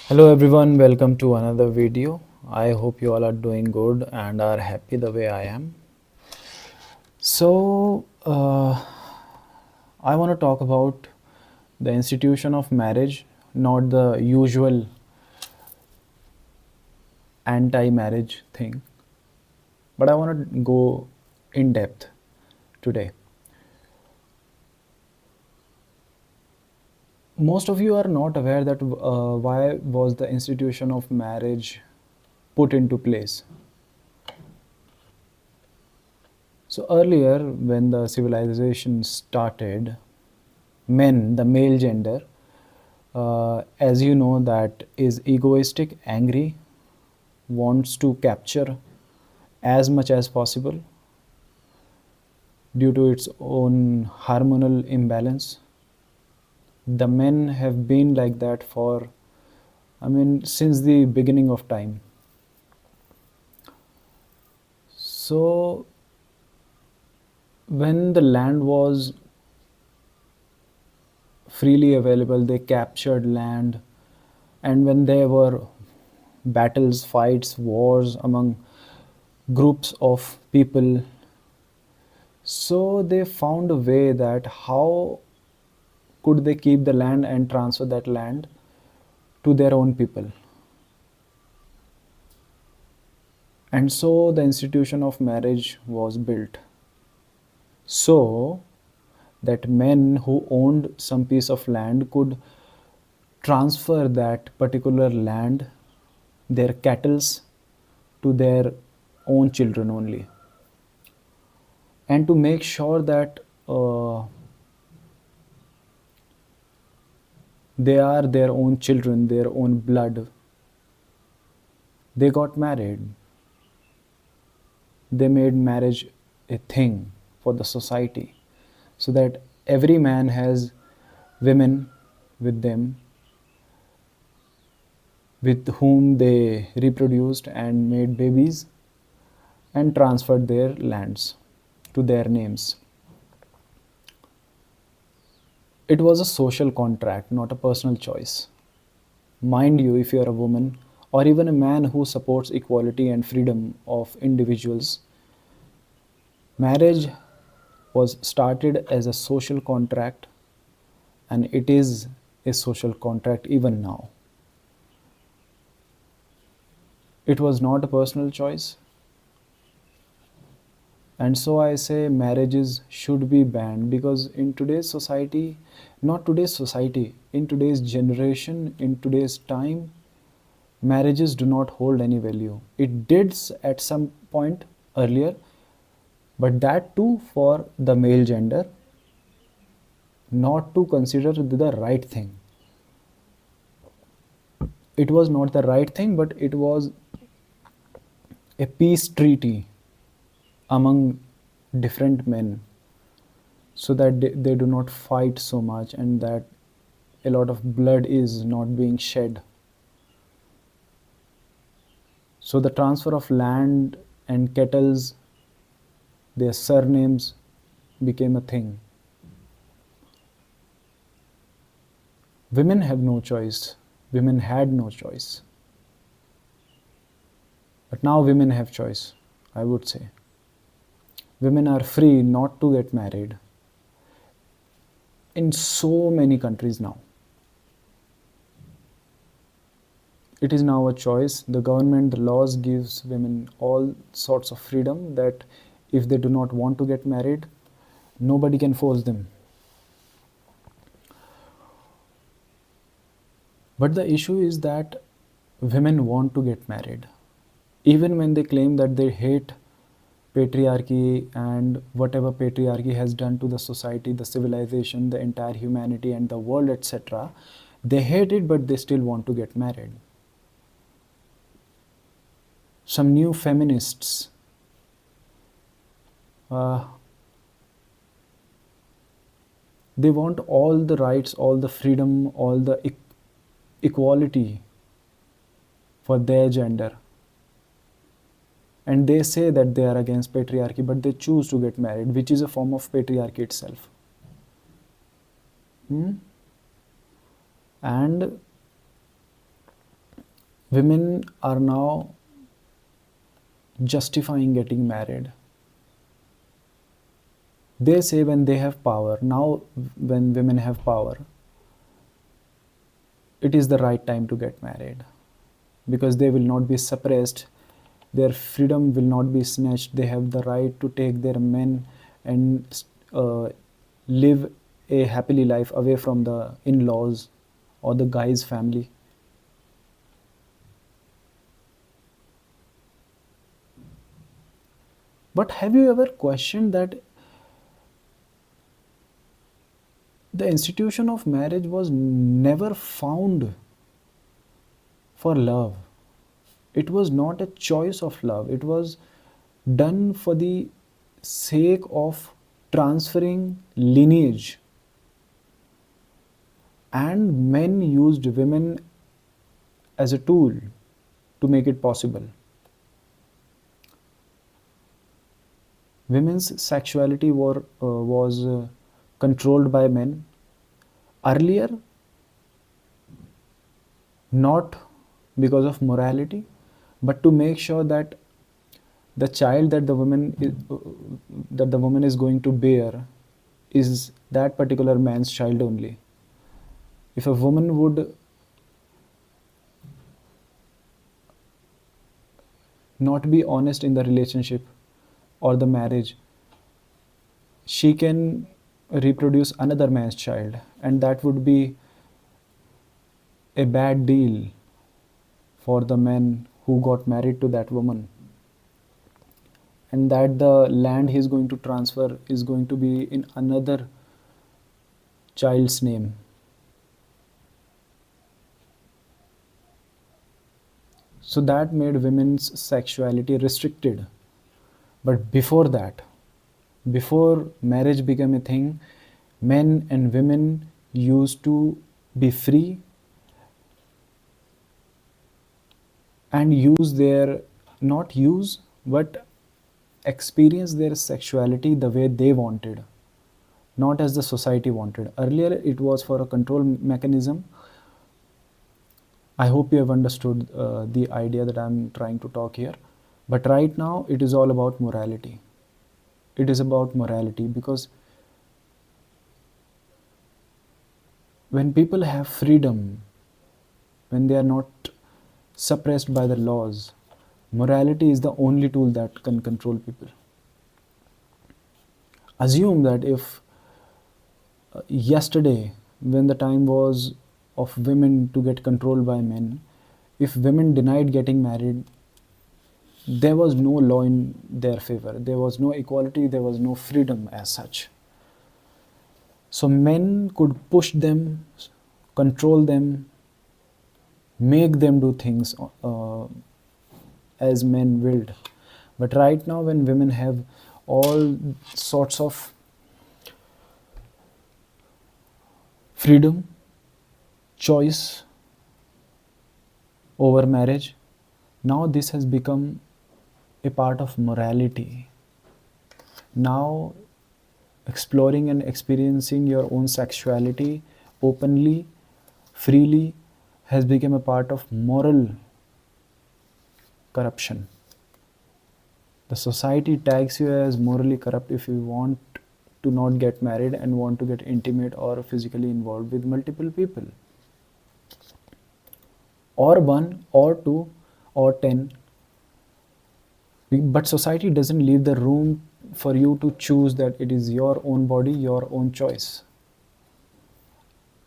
Hello everyone, welcome to another video. I hope you all are doing good and are happy the way I am. I want to talk about the institution of marriage, not the usual anti-marriage thing, but I want to go in depth today. Most of you are not aware that why was the institution of marriage put into place. So earlier, when the civilization started, men, the male gender, as you know, that is egoistic, angry, wants to capture as much as possible due to its own hormonal imbalance. The men have been like that for, since the beginning of time. So, when the land was freely available, they captured land, and when there were battles, fights, wars among groups of people, so they found a way that how could they keep the land and transfer that land to their own people. And so the institution of marriage was built, so that men who owned some piece of land could transfer that particular land, their cattles, to their own children only, and to make sure that they are their own children, their own blood, they got married. They made marriage a thing for the society, so that every man has women with them with whom they reproduced and made babies and transferred their lands to their names. It was a social contract, not a personal choice. Mind you, if you are a woman or even a man who supports equality and freedom of individuals, marriage was started as a social contract, and it is a social contract even now. It was not a personal choice, and so I say marriages should be banned, because in today's society, not today's society, in today's generation, in today's time, marriages do not hold any value. It did at some point earlier, but that too for the male gender, not to consider the right thing. It was not the right thing, but it was a peace treaty among different men, so that they do not fight so much and that a lot of blood is not being shed. So the transfer of land and kettles, their surnames, became a thing. Women have no choice. Women had no choice. But now women have choice, I would say. Women are free not to get married in so many countries now. It is now a choice. The government, the laws gives women all sorts of freedom, that if they do not want to get married, nobody can force them. But the issue is that women want to get married, even when they claim that they hate patriarchy and whatever patriarchy has done to the society, the civilization, the entire humanity and the world, etc. They hate it, but they still want to get married. Some new feminists, they want all the rights, all the freedom, all the equality for their gender. And they say that they are against patriarchy, but they choose to get married, which is a form of patriarchy itself. And Women are now justifying getting married. They say when they have power, now when women have power, it is the right time to get married because they will not be suppressed, their freedom will not be snatched, they have the right to take their men and live a happily life away from the in-laws or the guy's family. But have you ever questioned that the institution of marriage was never found for love? It was not a choice of love, it was done for the sake of transferring lineage, and men used women as a tool to make it possible. Women's sexuality was controlled by men earlier, not because of morality, but to make sure that the child that the woman is going to bear is that particular man's child only. If a woman would not be honest in the relationship or the marriage, she can reproduce another man's child, and that would be a bad deal for the man who got married to that woman, and that the land he's going to transfer is going to be in another child's name. So that made women's sexuality restricted. But before that, before marriage became a thing, men and women used to be free and use their, not use, but experience their sexuality the way they wanted, not as the society wanted. Earlier, it was for a control mechanism. I hope you have understood the idea that I'm trying to talk here. But right now, it is all about morality. It is about morality because when people have freedom, when they are not suppressed by the laws, morality is the only tool that can control people. Assume that if yesterday, when the time was of women to get controlled by men, if women denied getting married, there was no law in their favor. There was no equality, there was no freedom as such. So men could push them, control them, make them do things as men willed. But right now, when women have all sorts of freedom, choice over marriage, now this has become a part of morality. Now, exploring and experiencing your own sexuality openly, freely, has become a part of moral corruption. The society tags you as morally corrupt if you want to not get married and want to get intimate or physically involved with multiple people, or one, or two, or 10. But society doesn't leave the room for you to choose that it is your own body, your own choice.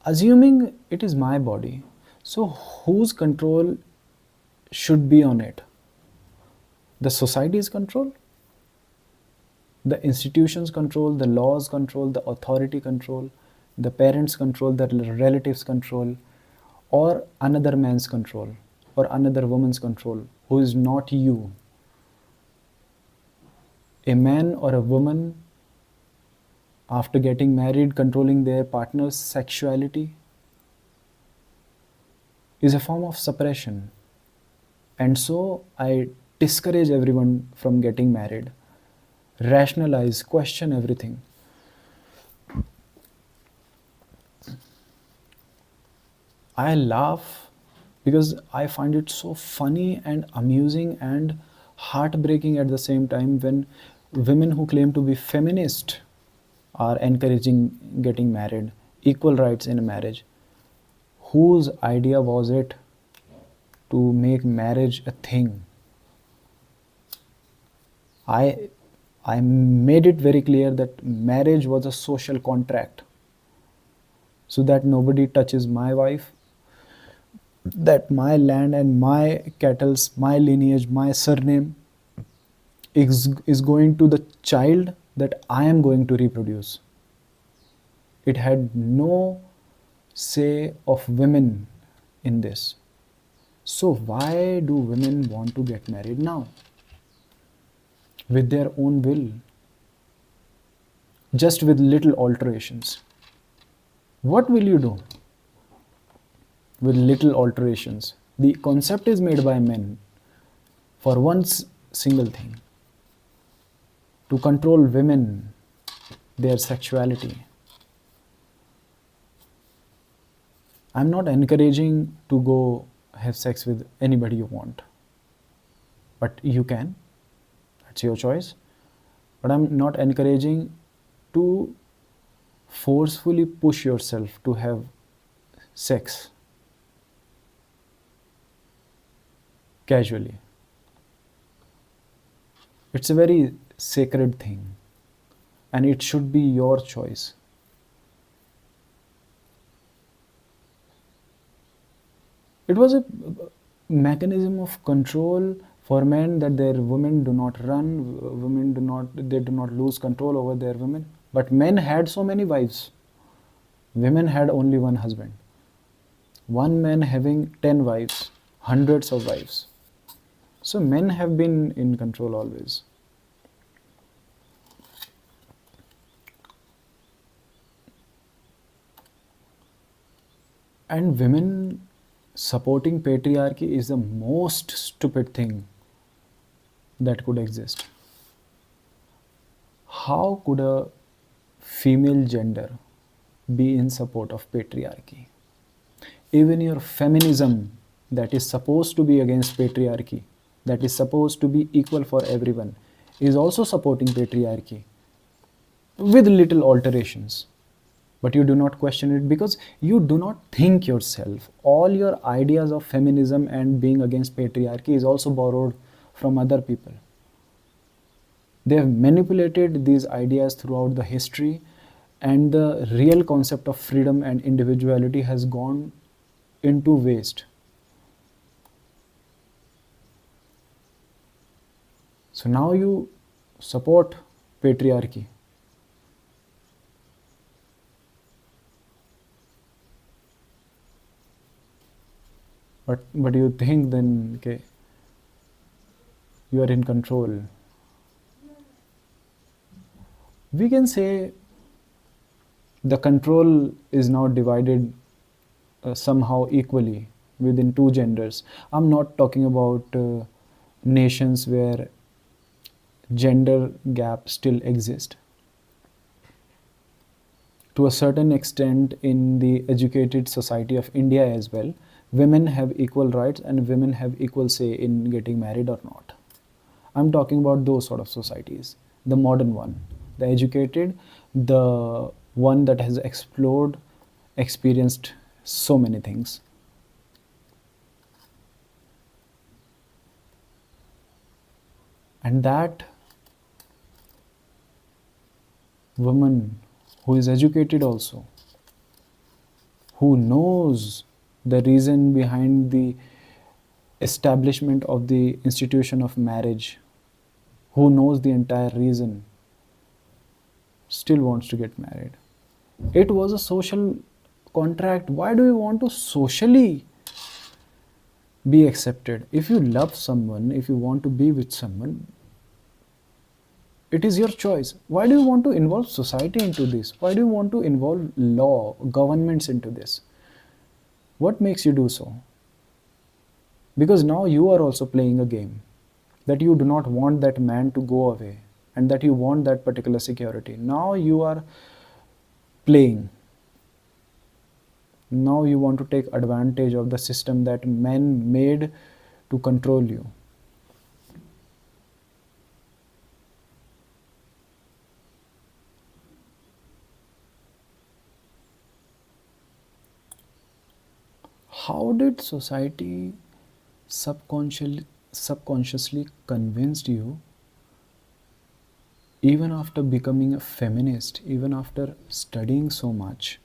Assuming it is my body, so whose control should be on it? The society's control? The institutions control, the laws control, the authority control, the parents control, the relatives control, or another man's control, or another woman's control, who is not you? A man or a woman, after getting married, controlling their partner's sexuality is a form of suppression. And so I discourage everyone from getting married. Rationalize, question everything. I laugh because I find it so funny and amusing and heartbreaking at the same time when women who claim to be feminist are encouraging getting married, equal rights in marriage. Whose idea was it to make marriage a thing? I I made it very clear that marriage was a social contract so that nobody touches my wife, that my land and my cattle's, my lineage, my surname is going to the child that I am going to reproduce. It had no say of women in this. So why do women want to get married now? With their own will, just with little alterations. What will you do with little alterations? The concept is made by men for one single thing: to control women, their sexuality. I'm not encouraging to go have sex with anybody you want, but you can, that's your choice. But I'm not encouraging to forcefully push yourself to have sex casually. It's a very sacred thing and it should be your choice. It was a mechanism of control for men that their women do not run, they do not lose control over their women. But men had so many wives. Women had only one husband. One man having 10 wives, hundreds of wives. So men have been in control always. And women supporting patriarchy is the most stupid thing that could exist. How could a female gender be in support of patriarchy? Even your feminism, that is supposed to be against patriarchy, that is supposed to be equal for everyone, is also supporting patriarchy with little alterations. But you do not question it because you do not think yourself. All your ideas of feminism and being against patriarchy is also borrowed from other people. They have manipulated these ideas throughout the history, and the real concept of freedom and individuality has gone into waste. So now you support patriarchy. But you think then, okay, you are in control. We can say the control is now divided somehow equally within two genders. I'm not talking about nations where gender gap still exists. To a certain extent, in the educated society of India as well, women have equal rights and women have equal say in getting married or not. I'm talking about those sort of societies, the modern one, the educated, the one that has explored, experienced so many things. And that woman who is educated also, who knows the reason behind the establishment of the institution of marriage, who knows the entire reason, still wants to get married. It was a social contract. Why do you want to socially be accepted? If you love someone, if you want to be with someone, it is your choice. Why do you want to involve society into this? Why do you want to involve law, governments into this? What makes you do so? Because now you are also playing a game, that you do not want that man to go away and that you want that particular security. Now you are playing. Now you want to take advantage of the system that men made to control you. How did society subconsciously convinced you, even after becoming a feminist, even after studying so much,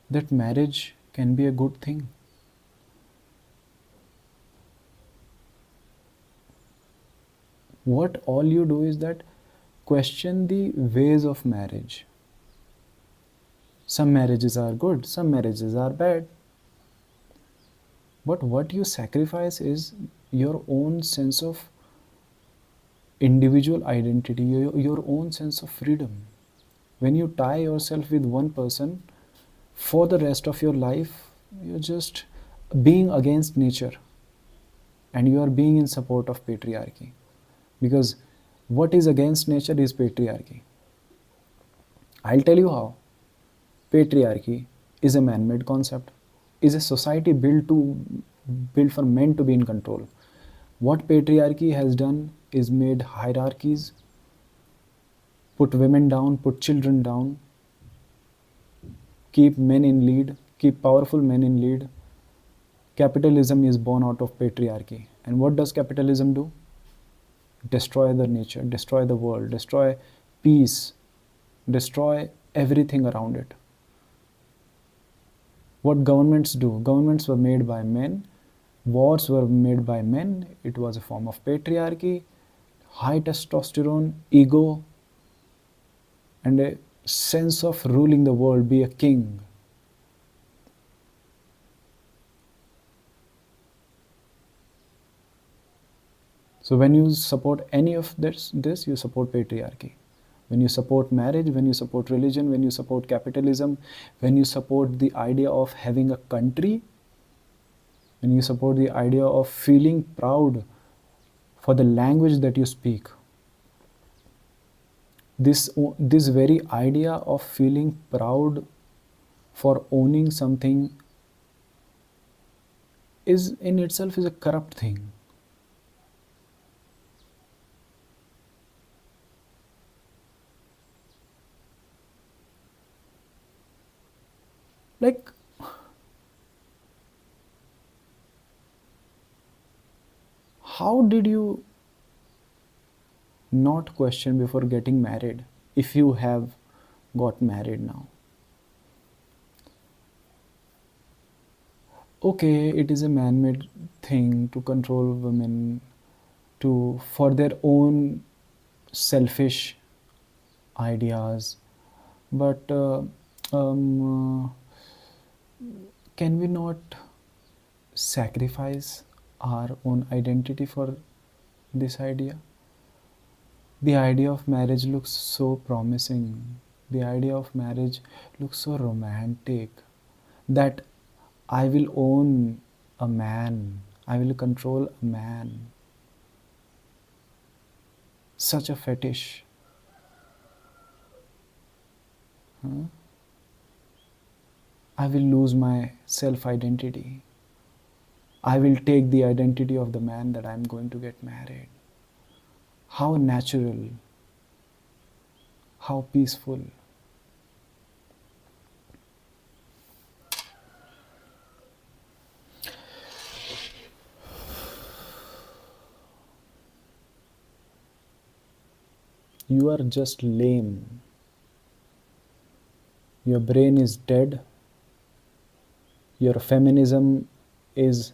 that marriage can be a good thing? What all you do is that question the ways of marriage. Some marriages are good, some marriages are bad. But what you sacrifice is your own sense of individual identity, your own sense of freedom. When you tie yourself with one person for the rest of your life, you're just being against nature and you are being in support of patriarchy. Because what is against nature is patriarchy. I'll tell you how. Patriarchy is a man-made concept, is a society built for men to be in control. What patriarchy has done is made hierarchies, put women down, put children down, keep men in lead, keep powerful men in lead. Capitalism is born out of patriarchy. And what does capitalism do? Destroy the nature, destroy the world, destroy peace, destroy everything around it. What governments do? Governments were made by men, wars were made by men. It was a form of patriarchy, high testosterone, ego, and a sense of ruling the world, be a king. So when you support any of this you support patriarchy. When you support marriage, when you support religion, when you support capitalism, when you support the idea of having a country, when you support the idea of feeling proud for the language that you speak, this very idea of feeling proud for owning something is in itself is a corrupt thing. Like, how did you not question before getting married if you have got married now? Okay, it is a man-made thing to control women to for their own selfish ideas, but um, can we not sacrifice our own identity for this idea? The idea of marriage looks so promising. The idea of marriage looks so romantic that I will own a man, I will control a man. Such a fetish. Huh? I will lose my self identity. I will take the identity of the man that I am going to get married. How natural, how peaceful. You are just lame. Your brain is dead. Your feminism is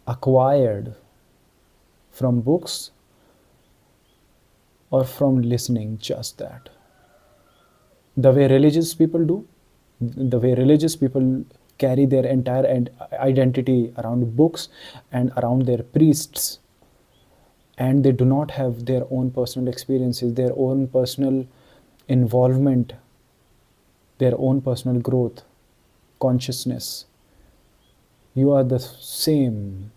acquired from books or from listening just that. The way religious people do, the way religious people carry their entire identity around books and around their priests, and they do not have their own personal experiences, their own personal involvement, their own personal growth, consciousness. You are the same.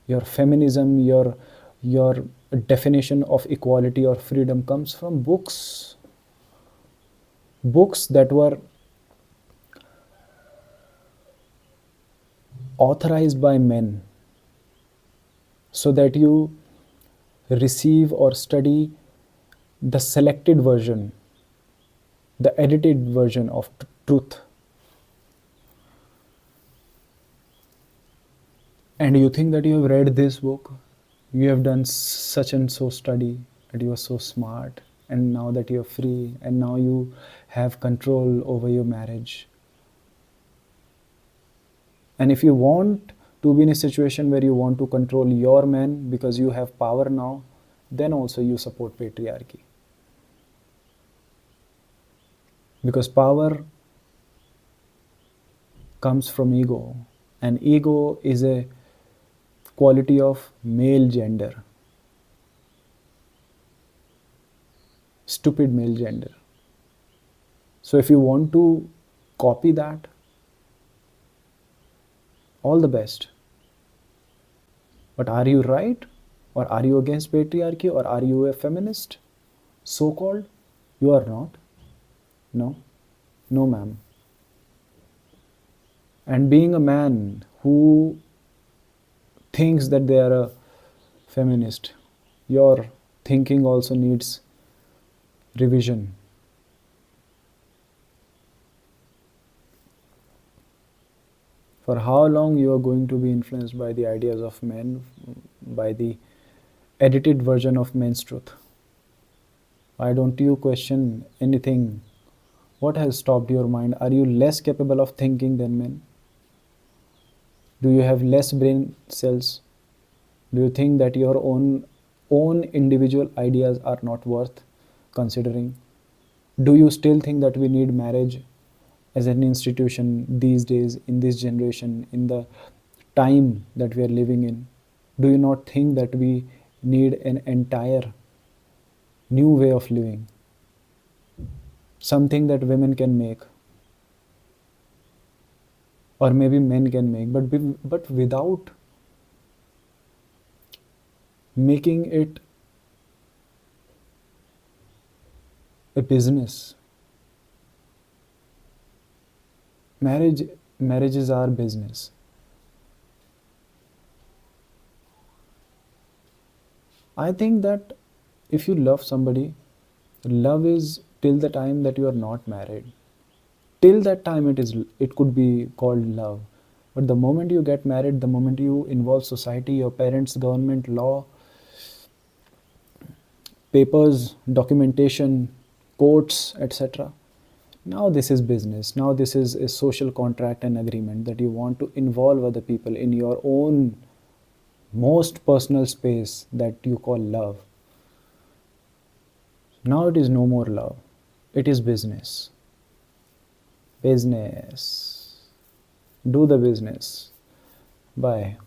Your feminism, your definition of equality or freedom comes from books. books that were authorized by men, so that you receive or study the selected version, the edited version of truth. And you think that you have read this book, you have done such and so study, that you are so smart, and now that you are free, and now you have control over your marriage. And if you want to be in a situation where you want to control your man because you have power now, then also you support patriarchy. Because power comes from ego, and ego is a quality of male gender, stupid male gender. So if you want to copy that, all the best. But are you right? Or are you against patriarchy? Or are you a feminist? So called? You are not. No. No, ma'am. And being a man who thinks that they are a feminist, your thinking also needs revision. For how long you are going to be influenced by the ideas of men, by the edited version of men's truth? Why don't you question anything? What has stopped your mind? Are you less capable of thinking than men? Do you have less brain cells? Do you think that your own individual ideas are not worth considering? Do you still think that we need marriage as an institution these days, in this generation, in the time that we are living in? Do you not think that we need an entire new way of living? Something that women can make, or maybe men can make, but without making it a business. Marriage is our business. I think that if you love somebody, love is till the time that you are not married. Till that time it could be called love. But the moment you get married, the moment you involve society, your parents, government, law, papers, documentation, courts, etc., now this is business. Now this is a social contract and agreement that you want to involve other people in your own most personal space that you call love. Now it is no more love. It is business. Business. Do the business. Bye.